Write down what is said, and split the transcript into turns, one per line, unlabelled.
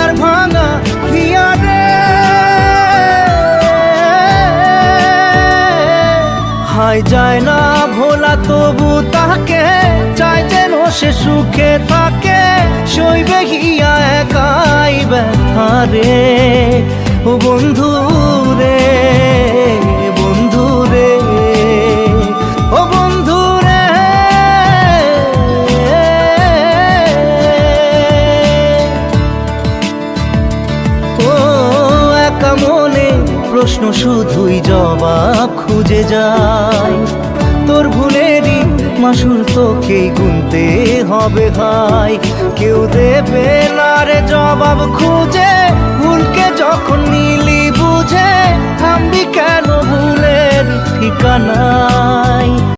তার ভাঙা হিয়ারে। হায় যায় না ভোলা তবু তাকে, চাই যেন সে সুখে থাকে, সইবে হিয়া একাই ব্যথা রে। ও বন্ধু রে, বন্ধু রে, ও বন্ধু রে। ও একা মনে প্রশ্ন শুধুই জবাব খুঁজে যায়, তোর ভুলেরই মাসুর তোকেই গুনতে হবে ভাই। কেউ দেবে না রে জবাব খুঁজে, ভুলকে যখন নিলি বুঝে, থামবি কেন ভুলের ঠিকানায়।